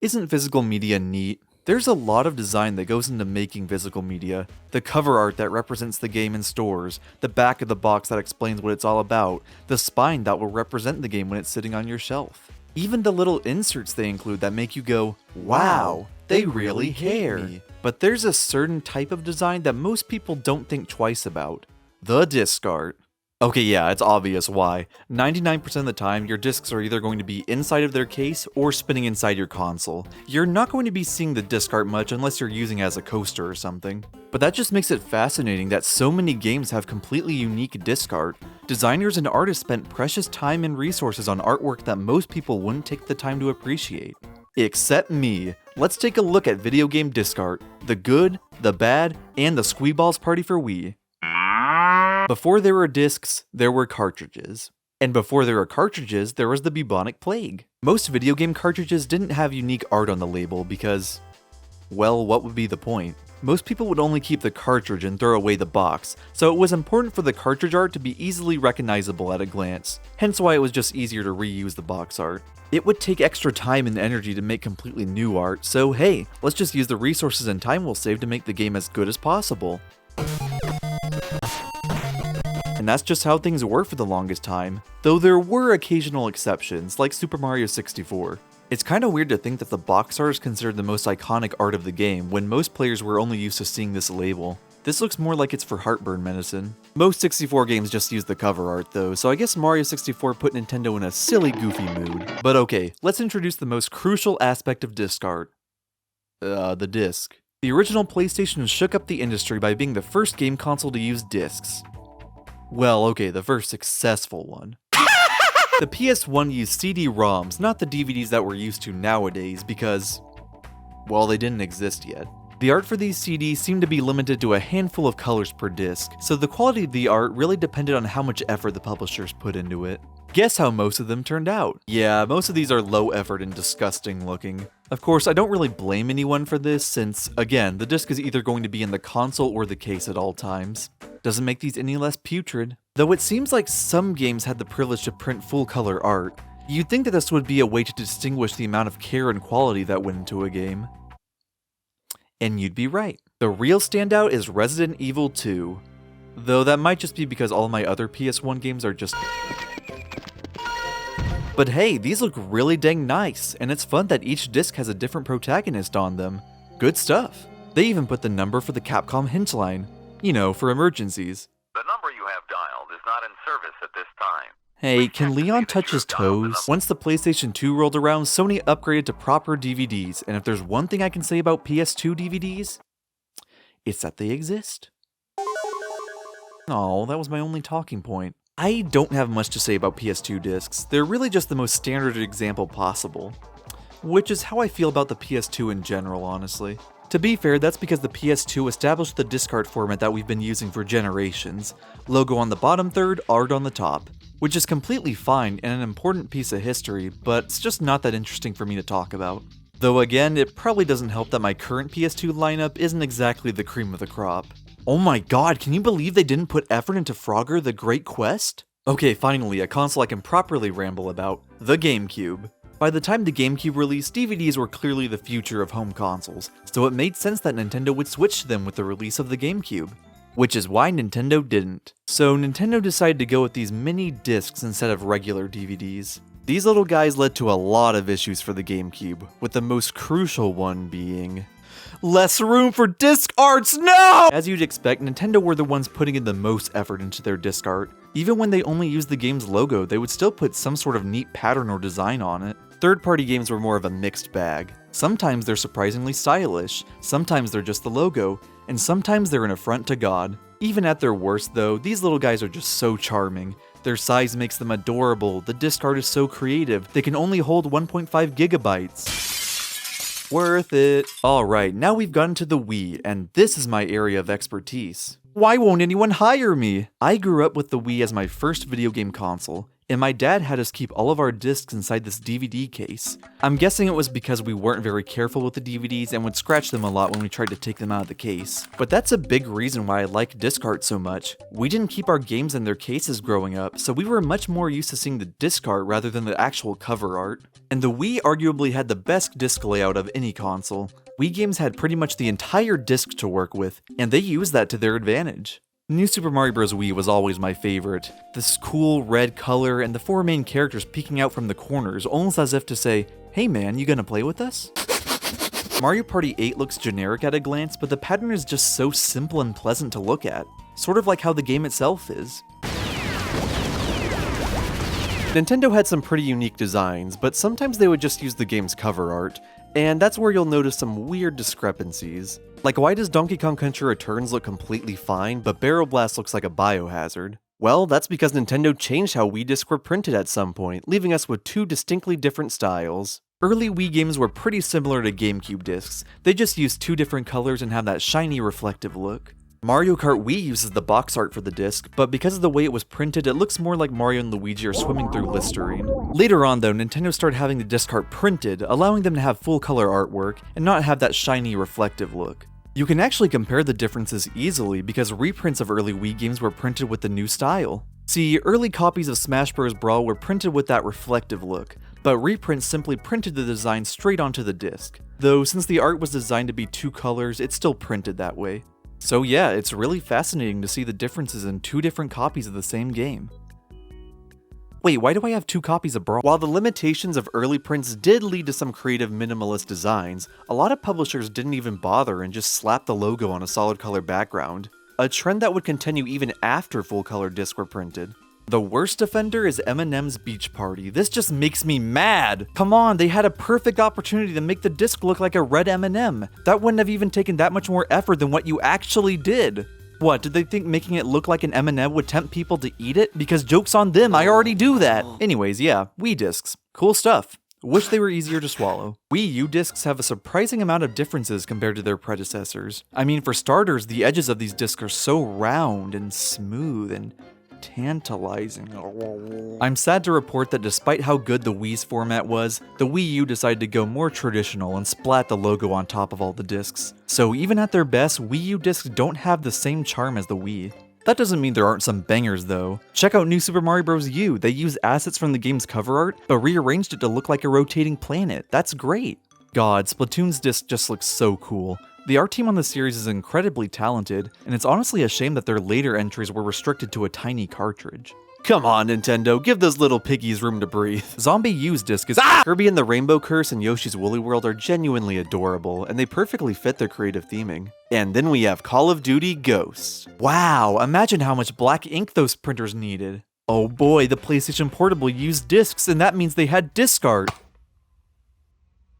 Isn't physical media neat? There's a lot of design that goes into making physical media. The cover art that represents the game in stores, the back of the box that explains what it's all about, the spine that will represent the game when it's sitting on your shelf. Even the little inserts they include that make you go, wow, they really care. But there's a certain type of design that most people don't think twice about. The disc art. Okay, yeah, it's obvious why. 99% of the time, your discs are either going to be inside of their case or spinning inside your console. You're not going to be seeing the disc art much unless you're using it as a coaster or something. But that just makes it fascinating that so many games have completely unique disc art. Designers and artists spent precious time and resources on artwork that most people wouldn't take the time to appreciate. Except me. Let's take a look at video game disc art. The good, the bad, and the Squeeballs Party for Wii. Before there were discs, there were cartridges. And before there were cartridges, there was the bubonic plague. Most video game cartridges didn't have unique art on the label because, well, what would be the point? Most people would only keep the cartridge and throw away the box, so it was important for the cartridge art to be easily recognizable at a glance, hence why it was just easier to reuse the box art. It would take extra time and energy to make completely new art, so hey, let's just use the resources and time we'll save to make the game as good as possible. And that's just how things were for the longest time, though there were occasional exceptions, like Super Mario 64. It's kinda weird to think that the box art is considered the most iconic art of the game, when most players were only used to seeing this label. This looks more like it's for heartburn medicine. Most 64 games just use the cover art though, so I guess Mario 64 put Nintendo in a silly, goofy mood. But okay, let's introduce the most crucial aspect of disc art. The disc. The original PlayStation shook up the industry by being the first game console to use discs. Well, okay, the first successful one. The PS1 used CD-ROMs, not the DVDs that we're used to nowadays because, well, they didn't exist yet. The art for these CDs seemed to be limited to a handful of colors per disc, so the quality of the art really depended on how much effort the publishers put into it. Guess how most of them turned out? Yeah, most of these are low effort and disgusting looking. Of course, I don't really blame anyone for this since, again, the disc is either going to be in the console or the case at all times. Doesn't make these any less putrid. Though it seems like some games had the privilege to print full color art, you'd think that this would be a way to distinguish the amount of care and quality that went into a game. And you'd be right. The real standout is Resident Evil 2. Though that might just be because all my other PS1 games are just... But hey, these look really dang nice, and it's fun that each disc has a different protagonist on them. Good stuff. They even put the number for the Capcom hint line. You know, for emergencies. The number you have dialed is not in service at this time. Hey, can Leon touch his toes? Once the PlayStation 2 rolled around, Sony upgraded to proper DVDs, and if there's one thing I can say about PS2 DVDs, it's that they exist. Oh, that was my only talking point. I don't have much to say about PS2 discs. They're really just the most standard example possible. Which is how I feel about the PS2 in general, honestly. To be fair, that's because the PS2 established the disc art format that we've been using for generations. Logo on the bottom third, art on the top. Which is completely fine and an important piece of history, but it's just not that interesting for me to talk about. Though again, it probably doesn't help that my current PS2 lineup isn't exactly the cream of the crop. Oh my god, can you believe they didn't put effort into Frogger the Great Quest? Okay, finally, a console I can properly ramble about. The GameCube. By the time the GameCube released, DVDs were clearly the future of home consoles, so it made sense that Nintendo would switch to them with the release of the GameCube. Which is why Nintendo didn't. So Nintendo decided to go with these mini discs instead of regular DVDs. These little guys led to a lot of issues for the GameCube, with the most crucial one being... less room for disc arts, no! As you'd expect, Nintendo were the ones putting in the most effort into their disc art. Even when they only used the game's logo, they would still put some sort of neat pattern or design on it. Third-party games were more of a mixed bag. Sometimes they're surprisingly stylish, sometimes they're just the logo, and sometimes they're an affront to God. Even at their worst though, these little guys are just so charming. Their size makes them adorable, the disc art is so creative, they can only hold 1.5 gigabytes. Worth it. Alright, now we've gotten to the Wii, and this is my area of expertise. Why won't anyone hire me? I grew up with the Wii as my first video game console. and my dad had us keep all of our discs inside this DVD case. I'm guessing it was because we weren't very careful with the DVDs and would scratch them a lot when we tried to take them out of the case. But that's a big reason why I like disc art so much. We didn't keep our games in their cases growing up, so we were much more used to seeing the disc art rather than the actual cover art. And the Wii arguably had the best disc layout of any console. Wii games had pretty much the entire disc to work with, and they used that to their advantage. New Super Mario Bros. Wii was always my favorite. This cool red color and the 4 main characters peeking out from the corners, almost as if to say, "Hey man, you gonna play with us?" Mario Party 8 looks generic at a glance, but the pattern is just so simple and pleasant to look at. Sort of like how the game itself is. Nintendo had some pretty unique designs, but sometimes they would just use the game's cover art, and that's where you'll notice some weird discrepancies. Like, why does Donkey Kong Country Returns look completely fine, but Barrel Blast looks like a biohazard? Well, that's because Nintendo changed how Wii discs were printed at some point, leaving us with 2 distinctly different styles. Early Wii games were pretty similar to GameCube discs. They just used 2 different colors and have that shiny reflective look. Mario Kart Wii uses the box art for the disc, but because of the way it was printed, it looks more like Mario and Luigi are swimming through Listerine. Later on though, Nintendo started having the disc art printed, allowing them to have full color artwork, and not have that shiny reflective look. You can actually compare the differences easily because reprints of early Wii games were printed with the new style. See, early copies of Smash Bros. Brawl were printed with that reflective look, but reprints simply printed the design straight onto the disc. Though since the art was designed to be 2 colors, it's still printed that way. So yeah, it's really fascinating to see the differences in 2 different copies of the same game. Wait, why do I have 2 copies of Brawl? While the limitations of early prints did lead to some creative minimalist designs, a lot of publishers didn't even bother and just slapped the logo on a solid color background. A trend that would continue even after full color discs were printed. The worst offender is M&M's Beach Party. This just makes me mad. Come on, they had a perfect opportunity to make the disc look like a red M&M. That wouldn't have even taken that much more effort than what you actually did. What, did they think making it look like an M&M would tempt people to eat it? Because joke's on them, I already do that. Anyways, yeah, Wii discs. Cool stuff. Wish they were easier to swallow. Wii U discs have a surprising amount of differences compared to their predecessors. I mean, for starters, the edges of these discs are so round and smooth and tantalizing. I'm sad to report that despite how good the Wii's format was, the Wii U decided to go more traditional and splat the logo on top of all the discs. So even at their best, Wii U discs don't have the same charm as the Wii. That doesn't mean there aren't some bangers though. Check out New Super Mario Bros. U. They use assets from the game's cover art, but rearranged it to look like a rotating planet. That's great. God, Splatoon's disc just looks so cool. The art team on the series is incredibly talented, and it's honestly a shame that their later entries were restricted to a tiny cartridge. Come on, Nintendo, give those little piggies room to breathe. Zombie U's disc is Kirby and the Rainbow Curse and Yoshi's Woolly World are genuinely adorable, and they perfectly fit their creative theming. And then we have Call of Duty Ghosts. Wow, imagine how much black ink those printers needed. Oh boy, the PlayStation Portable used discs, and that means they had disc art.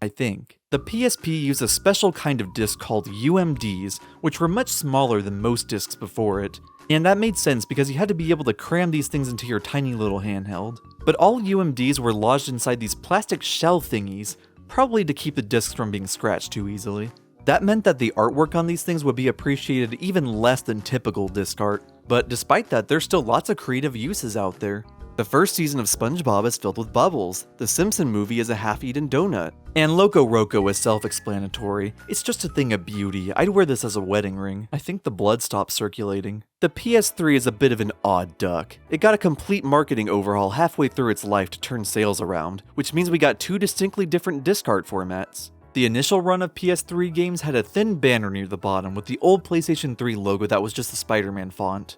I think. The PSP used a special kind of disc called UMDs, which were much smaller than most discs before it. And that made sense because you had to be able to cram these things into your tiny little handheld. But all UMDs were lodged inside these plastic shell thingies, probably to keep the discs from being scratched too easily. That meant that the artwork on these things would be appreciated even less than typical disc art. But despite that, there's still lots of creative uses out there. The first season of SpongeBob is filled with bubbles, the Simpson movie is a half-eaten donut, and Loco Roco is self-explanatory. It's just a thing of beauty. I'd wear this as a wedding ring. I think the blood stopped circulating. The PS3 is a bit of an odd duck. It got a complete marketing overhaul halfway through its life to turn sales around, which means we got 2 distinctly different disc art formats. The initial run of PS3 games had a thin banner near the bottom with the old PlayStation 3 logo that was just the Spider-Man font.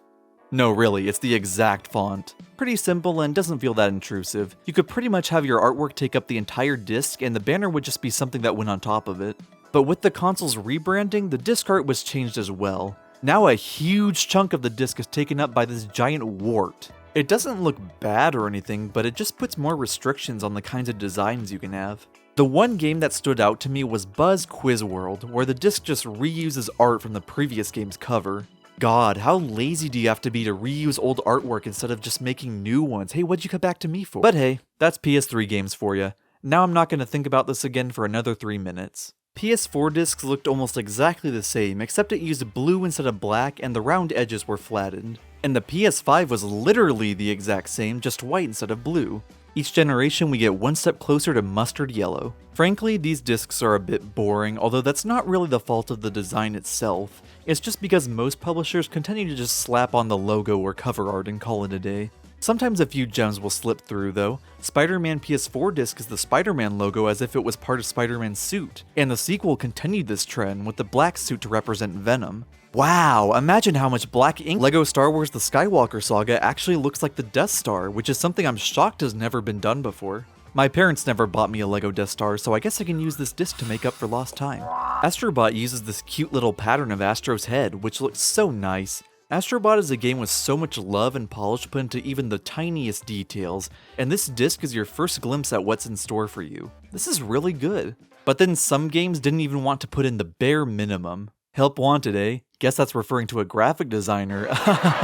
No, really, it's the exact font. Pretty simple and doesn't feel that intrusive. You could pretty much have your artwork take up the entire disc and the banner would just be something that went on top of it. But with the console's rebranding, the disc art was changed as well. Now a huge chunk of the disc is taken up by this giant wart. It doesn't look bad or anything, but it just puts more restrictions on the kinds of designs you can have. The one game that stood out to me was Buzz Quiz World, where the disc just reuses art from the previous game's cover. God, how lazy do you have to be to reuse old artwork instead of just making new ones? Hey, what'd you come back to me for? But hey, that's PS3 games for you. Now I'm not going to think about this again for another 3 minutes. PS4 discs looked almost exactly the same, except it used blue instead of black and the round edges were flattened. And the PS5 was literally the exact same, just white instead of blue. Each generation we get one step closer to mustard yellow. Frankly, these discs are a bit boring, although that's not really the fault of the design itself. It's just because most publishers continue to just slap on the logo or cover art and call it a day. Sometimes a few gems will slip through though. Spider-Man PS4 disc is the Spider-Man logo as if it was part of Spider-Man's suit, and the sequel continued this trend with the black suit to represent Venom. Wow, imagine how much black ink LEGO Star Wars The Skywalker Saga actually looks like the Death Star, which is something I'm shocked has never been done before. My parents never bought me a LEGO Death Star, so I guess I can use this disc to make up for lost time. Astro Bot uses this cute little pattern of Astro's head, which looks so nice. Astro Bot is a game with so much love and polish put into even the tiniest details, and this disc is your first glimpse at what's in store for you. This is really good. But then some games didn't even want to put in the bare minimum. Help wanted, eh? Guess that's referring to a graphic designer.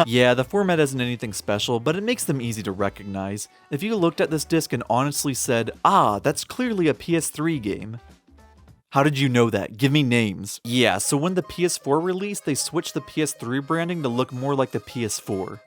Yeah, the format isn't anything special, but it makes them easy to recognize. If you looked at this disc and honestly said, ah, that's clearly a PS3 game. How did you know that? Give me names. Yeah, so when the PS4 released, they switched the PS3 branding to look more like the PS4.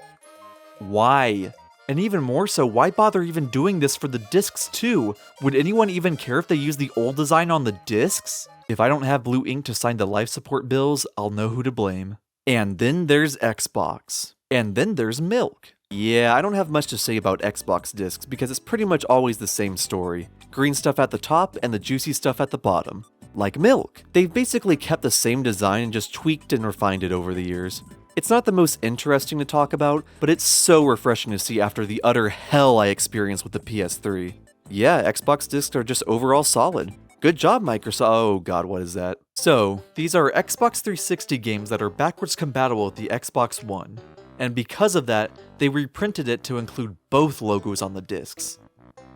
Why? And even more so, why bother even doing this for the discs too? Would anyone even care if they use the old design on the discs? If I don't have blue ink to sign the life support bills, I'll know who to blame. And then there's Xbox. And then there's milk. Yeah, I don't have much to say about Xbox discs because it's pretty much always the same story. Green stuff at the top and the juicy stuff at the bottom. Like milk. They've basically kept the same design and just tweaked and refined it over the years. It's not the most interesting to talk about, but it's so refreshing to see after the utter hell I experienced with the PS3. Yeah, Xbox discs are just overall solid. Good job, Microsoft. Oh god, what is that? So, these are Xbox 360 games that are backwards compatible with the Xbox One. And because of that, they reprinted it to include both logos on the discs.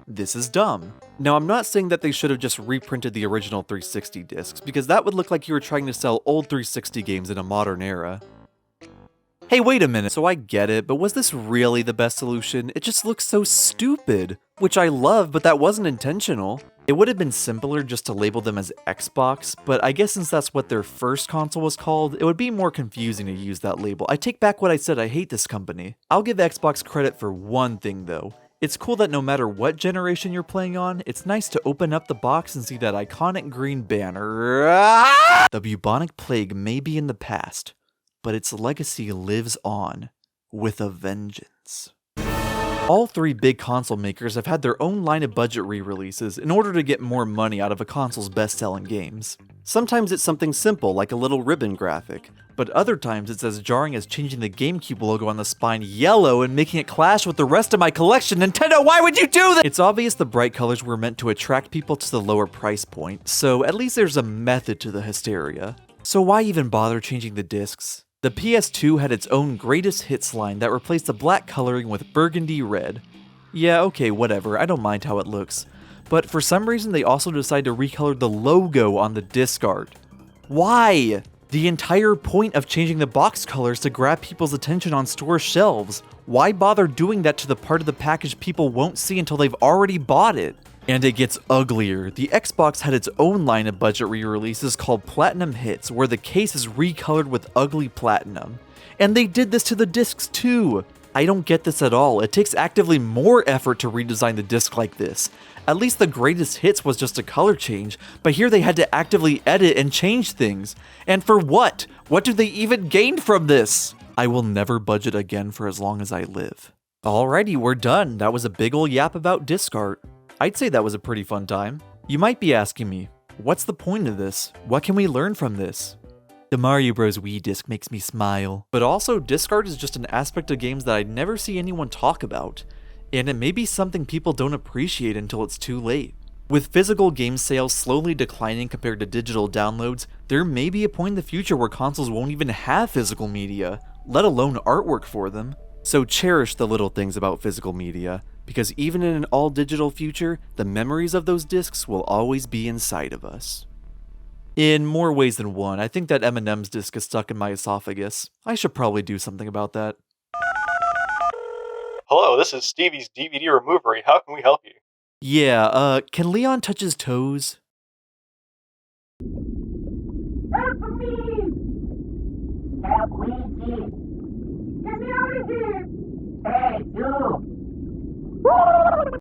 This is dumb. Now, I'm not saying that they should have just reprinted the original 360 discs, because that would look like you were trying to sell old 360 games in a modern era. Hey, wait a minute. So I get it, but was this really the best solution? It just looks so stupid. Which I love, but that wasn't intentional. It would have been simpler just to label them as Xbox, but I guess since that's what their first console was called, it would be more confusing to use that label. I take back what I said, I hate this company. I'll give Xbox credit for one thing though. It's cool that no matter what generation you're playing on, it's nice to open up the box and see that iconic green banner. The bubonic plague may be in the past, but its legacy lives on, with a vengeance. All three big console makers have had their own line of budget re-releases in order to get more money out of a console's best-selling games. Sometimes it's something simple like a little ribbon graphic, but other times it's as jarring as changing the GameCube logo on the spine yellow and making it clash with the rest of my collection. Nintendo, why would you do that? It's obvious the bright colors were meant to attract people to the lower price point, so at least there's a method to the hysteria. So why even bother changing the discs? The PS2 had its own greatest hits line that replaced the black coloring with burgundy red. Yeah, okay, whatever, I don't mind how it looks. But for some reason they also decided to recolor the logo on the disc art. Why? The entire point of changing the box colors to grab people's attention on store shelves. Why bother doing that to the part of the package people won't see until they've already bought it? And it gets uglier. The Xbox had its own line of budget re-releases called Platinum Hits, where the case is recolored with ugly platinum. And they did this to the discs too. I don't get this at all. It takes actively more effort to redesign the disc like this. At least the greatest hits was just a color change, but here they had to actively edit and change things. And for what? What do they even gain from this? I will never budget again for as long as I live. Alrighty, we're done. That was a big ol' yap about disc art. I'd say that was a pretty fun time. You might be asking me, what's the point of this? What can we learn from this? The Mario Bros. Wii disc makes me smile. But also, disc art is just an aspect of games that I never see anyone talk about. And it may be something people don't appreciate until it's too late. With physical game sales slowly declining compared to digital downloads, there may be a point in the future where consoles won't even have physical media, let alone artwork for them. So cherish the little things about physical media, because even in an all-digital future, the memories of those discs will always be inside of us. In more ways than one, I think that M&M's disc is stuck in my esophagus. I should probably do something about that. Hello, this is Stevie's DVD removery. How can we help you? Yeah, can Leon touch his toes? Luigi! Hey, you!